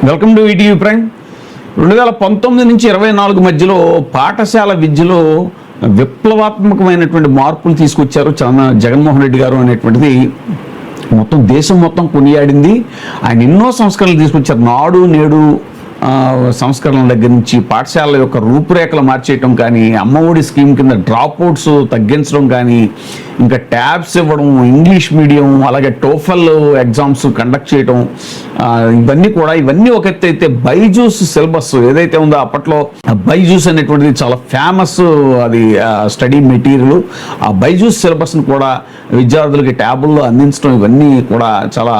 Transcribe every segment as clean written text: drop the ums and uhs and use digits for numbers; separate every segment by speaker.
Speaker 1: Welcome to ETV prime. 2019 నుంచి 24 మధ్యలో పాఠశాల విద్యలో విప్లవాత్మకమైనటువంటి మార్పులు తీసుకొచ్చారు జగన్మోహన్ రెడ్డి గారు అనేటువంటిది మొత్తం దేశం మొత్తం కొనియాడింది. ఆయన ఎన్నో సంస్కరణలు తీసుకొచ్చారు. నాడు నేడు సంస్కరణల దగ్గర నుంచి పాఠశాలల యొక్క రూపురేఖలు మార్చేయటం కానీ, అమ్మఒడి స్కీమ్ కింద డ్రాప్ అవుట్స్ తగ్గించడం కానీ, ఇంకా ట్యాబ్స్ ఇవ్వడం, ఇంగ్లీష్ మీడియం, అలాగే టోఫెల్ ఎగ్జామ్స్ కండక్ట్ చేయడం, ఇవన్నీ ఒక ఎత్తు అయితే బైజూస్ సిలబస్ ఏదైతే ఉందో అప్పట్లో బైజూస్ అనేటువంటిది చాలా ఫేమస్, అది స్టడీ మెటీరియల్. ఆ బైజూస్ సిలబస్ని కూడా విద్యార్థులకి ట్యాబుల్లో అందించడం, ఇవన్నీ కూడా చాలా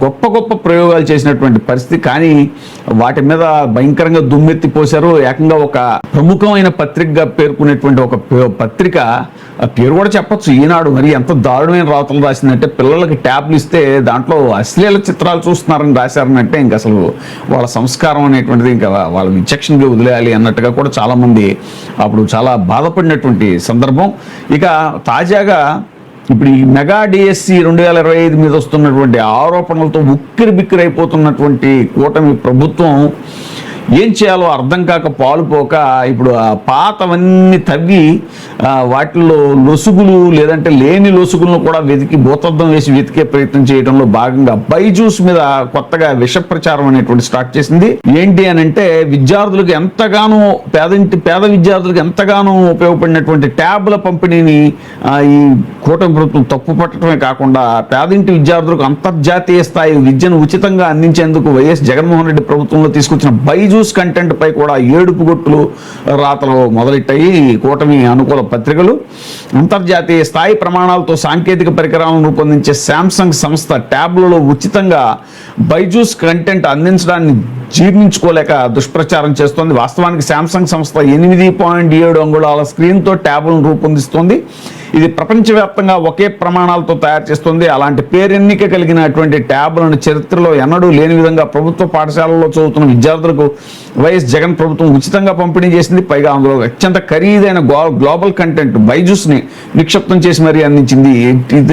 Speaker 1: గొప్ప గొప్ప ప్రయోగాలు చేసినటువంటి పరిస్థితి. కానీ వాటి మీద భయంకరంగా దుమ్మెత్తి పోశారు. ఏకంగా ఒక ప్రముఖమైన పత్రికగా పేర్కొనేటువంటి ఒక పత్రిక, పేరు కూడా చెప్పచ్చు, ఈనాడు, మరి ఎంత దారుణమైన రాతలు రాసిందంటే పిల్లలకి ట్యాబ్లు ఇస్తే దాంట్లో అశ్లీల చిత్రాలు చూస్తున్నారని రాశారనంటే ఇంక అసలు వాళ్ళ సంస్కారం అనేటువంటిది ఇంకా వాళ్ళ విచక్షణగా వదిలేయాలి అన్నట్టుగా కూడా చాలామంది అప్పుడు చాలా బాధపడినటువంటి సందర్భం. ఇక తాజాగా ఇప్పుడు ఈ మెగా డిఎస్సి 2025 మీద వస్తున్నటువంటి ఆరోపణలతో ఉక్కిరి బిక్కిరి అయిపోతున్నటువంటి కూటమి ప్రభుత్వం ఏం చేయాలో అర్థం కాక పాలుపోక ఇప్పుడు ఆ పాతవన్నీ తవ్వి వాటిల్లో లొసుగులు లేదంటే లేని లొసుగులను కూడా భూతద్దం వేసి వెతికే ప్రయత్నం చేయడంలో భాగంగా బైజూస్ మీద కొత్తగా విష ప్రచారం అనేటువంటి స్టార్ట్ చేసింది. ఏంటి అని అంటే విద్యార్థులకు ఎంతగానో పేద విద్యార్థులకు ఎంతగానో ఉపయోగపడినటువంటి ట్యాబ్ల పంపిణీని ఈ కూటమి ప్రభుత్వం తప్పు పట్టడమే కాకుండా పేదింటి విద్యార్థులకు అంతర్జాతీయ స్థాయి విద్యను ఉచితంగా అందించేందుకు వైఎస్ జగన్మోహన్ రెడ్డి ప్రభుత్వంలో తీసుకొచ్చిన బైజూస్ కంటెంట్ పై కూడా ఏడుపు గొట్టులు రాతలు మొదలెట్టాయి కూటమి అనుకూల పత్రికలు. అంతర్జాతీయ స్థాయి ప్రమాణాలతో సాంకేతిక పరికరాలను రూపొందించే శాంసంగ్ సంస్థ ట్యాబ్లలో ఉచితంగా బైజూస్ కంటెంట్ అందించడాన్ని జీర్ణించుకోలేక దుష్ప్రచారం చేస్తోంది. వాస్తవానికి శాంసంగ్ సంస్థ 8.7 అంగుళాల స్క్రీన్తో ట్యాబ్లను రూపొందిస్తోంది. ఇది ప్రపంచవ్యాప్తంగా ఒకే ప్రమాణాలతో తయారు చేస్తుంది. అలాంటి పేరెన్నిక కలిగినటువంటి ట్యాబ్లను చరిత్రలో ఎన్నడూ లేని విధంగా ప్రభుత్వ పాఠశాలల్లో చదువుతున్న విద్యార్థులకు వైఎస్ జగన్ ప్రభుత్వం ఉచితంగా పంపిణీ చేసింది. పైగా అందులో అత్యంత ఖరీదైన గ్లోబల్ కంటెంట్ బైజూస్ని నిక్షిప్తం చేసి మరీ అందించింది.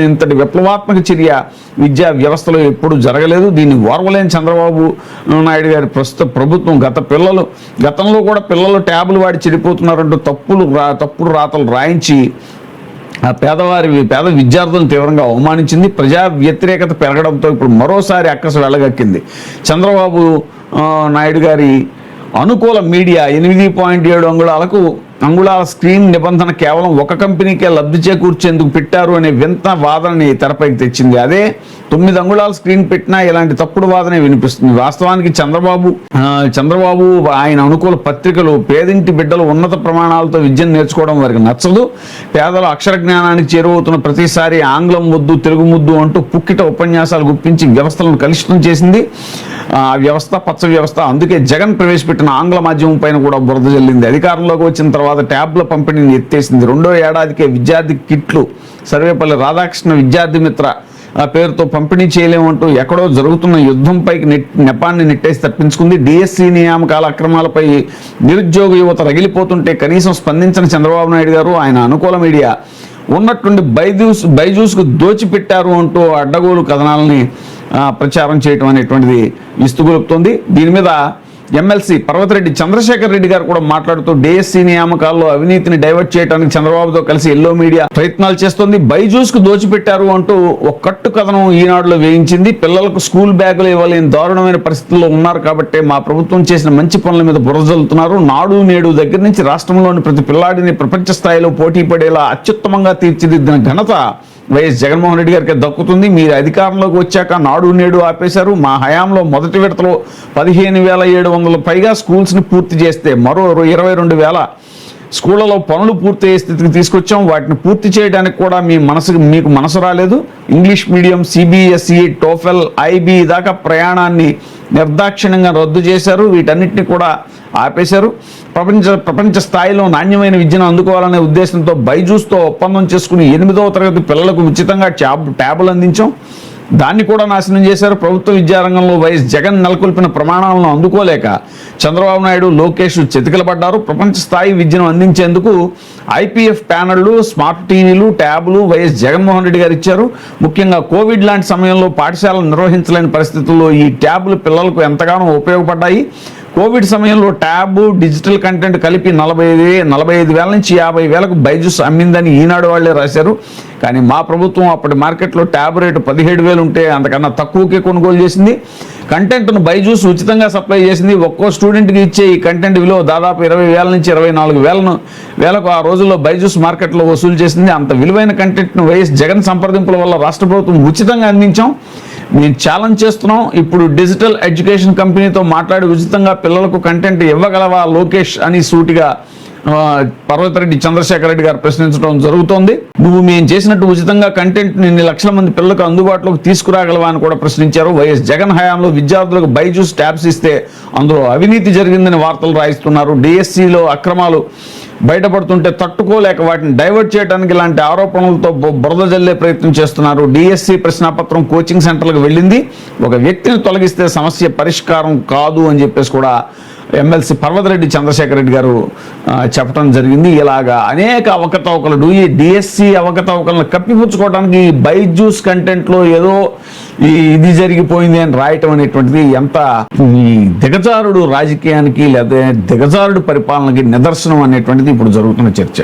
Speaker 1: ఇంతటి విప్లవాత్మక చర్య విద్యా వ్యవస్థలో ఎప్పుడూ జరగలేదు. దీన్ని ఓర్వలేని చంద్రబాబు నాయుడు గారి ప్రస్తుత ప్రభుత్వం గతంలో కూడా పిల్లలు ట్యాబులు వాడి చెడిపోతున్నారంటూ తప్పుడు రాతలు రాయించి పేద విద్యార్థులను తీవ్రంగా అవమానించింది. ప్రజా వ్యతిరేకత పెరగడంతో ఇప్పుడు మరోసారి అక్కసు వెళ్ళగక్కింది. చంద్రబాబు నాయుడు గారి అనుకూల మీడియా 8.7 అంగుళాల స్క్రీన్ నిబంధన కేవలం ఒక కంపెనీకే లబ్ధి చేకూర్చేందుకు పెట్టారు అనే వింత వాదనని తెరపైకి తెచ్చింది. అదే 9 అంగుళాల స్క్రీన్ పెట్టినా ఇలాంటి తప్పుడు వాదనే వినిపిస్తుంది. వాస్తవానికి చంద్రబాబు ఆయన అనుకూల పత్రికలు పేదింటి బిడ్డలు ఉన్నత ప్రమాణాలతో విద్యను నేర్చుకోవడం వారికి నచ్చదు. పేదల అక్షర జ్ఞానానికి చేరువవుతున్న ప్రతిసారి ఆంగ్లం వద్దు తెలుగు ముద్దు అంటూ పుక్కిట ఉపన్యాసాలు గుప్పించి వ్యవస్థలను కలుషితం చేసింది. వ్యవస్థ పచ్చ వ్యవస్థ. అందుకే జగన్ ప్రవేశపెట్టిన ఆంగ్ల మాధ్యమం పైన కూడా బురద జల్లింది. అధికారంలోకి వచ్చిన తర్వాత ట్యాబ్ల పంపిణీని ఎత్తేసింది. 2వ ఏడాదికే విద్యార్థి కిట్లు సర్వేపల్లి రాధాకృష్ణ విద్యార్థి మిత్ర పేరుతో పంపిణీ చేయలేమంటూ ఎక్కడో జరుగుతున్న యుద్ధంపైకి నెపాన్ని నెట్టేసి తప్పించుకుంది. డిఎస్సి నియామకాల అక్రమాలపై నిరుద్యోగ యువత రగిలిపోతుంటే కనీసం స్పందించిన చంద్రబాబు నాయుడు గారు ఆయన అనుకూల మీడియా ఉన్నట్టుండి బైజూస్కు దోచిపెట్టారు అంటూ అడ్డగోలు కథనాలని ప్రచారం చేయటం అనేటువంటిది విస్తుగొలుపుతోంది. దీని మీద ఎమ్మెల్సీ పర్వతిరెడ్డి చంద్రశేఖర్ రెడ్డి గారు కూడా మాట్లాడుతూ డిఎస్సి నియామకాల్లో అవినీతిని డైవర్ట్ చేయడానికి చంద్రబాబుతో కలిసి ఎల్లో మీడియా ప్రయత్నాలు చేస్తోంది. బైజూస్కు దోచిపెట్టారు అంటూ ఒక కట్టు కథనం ఈనాడులో వేయించింది. పిల్లలకు స్కూల్ బ్యాగులు ఇవ్వలేని దారుణమైన పరిస్థితుల్లో ఉన్నారు కాబట్టి మా ప్రభుత్వం చేసిన మంచి పనుల మీద బురదలుతున్నారు. నాడు నేడు దగ్గర నుంచి రాష్ట్రంలోని ప్రతి పిల్లాడిని ప్రపంచ స్థాయిలో పోటీ పడేలా అత్యుత్తమంగా తీర్చిదిద్దిన ఘనత వైఎస్ జగన్మోహన్ రెడ్డి గారికి దక్కుతుంది. మీరు అధికారంలోకి వచ్చాక నాడు నేడు ఆపేశారు. మా హయాంలో మొదటి విడతలో 15,700 పైగా స్కూల్స్ని పూర్తి చేస్తే మరో 22,000 స్కూళ్లలో పనులు పూర్తయ్యే స్థితికి తీసుకొచ్చాం. వాటిని పూర్తి చేయడానికి కూడా మీకు మనసు రాలేదు. English medium, CBSE, TOEFL, IB దాకా ప్రయాణాన్ని నిర్దాక్షిణ్యంగా రద్దు చేశారు. వీటన్నిటిని కూడా ఆపేశారు. ప్రపంచ స్థాయిలో నాణ్యమైన విద్యను అందుకోవాలనే ఉద్దేశంతో బైజూస్తో ఒప్పందం చేసుకుని 8వ తరగతి పిల్లలకు ఉచితంగా ట్యాబులు అందించాం. దాన్ని కూడా నాశనం చేశారు. ప్రభుత్వ విద్యారంగంలో వైఎస్ జగన్ నెలకొల్పిన ప్రమాణాలను అందుకోలేక చంద్రబాబు నాయుడు, లోకేష్ చితికిలబడ్డారు. ప్రపంచ స్థాయి విద్యను అందించేందుకు ఐపీఎఫ్ ప్యానళ్లు, స్మార్ట్ టీవీలు, ట్యాబ్లు వైఎస్ జగన్మోహన్ రెడ్డి గారు ఇచ్చారు. ముఖ్యంగా కోవిడ్ లాంటి సమయంలో పాఠశాలలు నిర్వహించలేని పరిస్థితుల్లో ఈ ట్యాబ్లు పిల్లలకు ఎంతగానో ఉపయోగపడ్డాయి. కోవిడ్ సమయంలో ట్యాబ్, డిజిటల్ కంటెంట్ కలిపి 45,000 నుంచి 50,000కు బైజూస్ అమ్మిందని ఈనాడు వాళ్లే రాశారు. కానీ మా ప్రభుత్వం అప్పటి మార్కెట్లో ట్యాబ్ రేటు 17,000 ఉంటే అంతకన్నా తక్కువకే కొనుగోలు చేసింది. కంటెంట్ను బైజూస్ ఉచితంగా సప్లై చేసింది. ఒక్కో స్టూడెంట్కి ఇచ్చే ఈ కంటెంట్ విలువ దాదాపు 20,000 నుంచి 24,000కు ఆ రోజుల్లో బైజూస్ మార్కెట్లో వసూలు చేసింది. అంత విలువైన కంటెంట్ను వైఎస్ జగన్ సంప్రదింపుల వల్ల రాష్ట్ర ప్రభుత్వం ఉచితంగా అందించాం. మేము ఛాలెంజ్ చేస్తున్నాం. ఇప్పుడు డిజిటల్ ఎడ్యుకేషన్ కంపెనీతో మాట్లాడి ఉచితంగా పిల్లలకు కంటెంట్ ఇవ్వగలవా లోకేష్ అని సూటిగా పర్వతిరెడ్డి చంద్రశేఖర్ రెడ్డి గారు ప్రశ్నించడం జరుగుతోంది. నువ్వు మేము చేసినట్టు ఉచితంగా కంటెంట్ ఇన్ని లక్షల మంది పిల్లలకు అందుబాటులోకి తీసుకురాగలవా అని కూడా ప్రశ్నించారు. వైఎస్ జగన్ హయాంలో విద్యార్థులకు బైజూస్ ట్యాబ్స్ ఇస్తే అందులో అవినీతి జరిగిందని వార్తలు రాయిస్తున్నారు. డిఎస్సిలో అక్రమాలు బయటపడుతుంటే తట్టుకోలేక వాటిని డైవర్ట్ చేయడానికి ఇలాంటి ఆరోపణలతో బురద జల్లే ప్రయత్నం చేస్తున్నారు. డిఎస్సి ప్రశ్నాపత్రం కోచింగ్ సెంటర్లకు వెళ్ళింది. ఒక వ్యక్తిని తొలగిస్తే సమస్య పరిష్కారం కాదు అని చెప్పేసి కూడా ఎమ్మెల్సీ పర్వతిరెడ్డి చంద్రశేఖర్ రెడ్డి గారు చెప్పడం జరిగింది. ఇలాగా అనేక అవకతవకలు, ఈ డిఎస్సి అవకతవకలను కప్పిపుచ్చుకోవడానికి బైజూస్ కంటెంట్లో ఏదో ఇది జరిగిపోయింది అని రాయటం అనేటువంటిది ఎంత ఈ దిగజారుడు రాజకీయానికి లేదా దిగజారుడు పరిపాలనకి నిదర్శనం అనేటువంటిది ఇప్పుడు జరుగుతున్న చర్చ.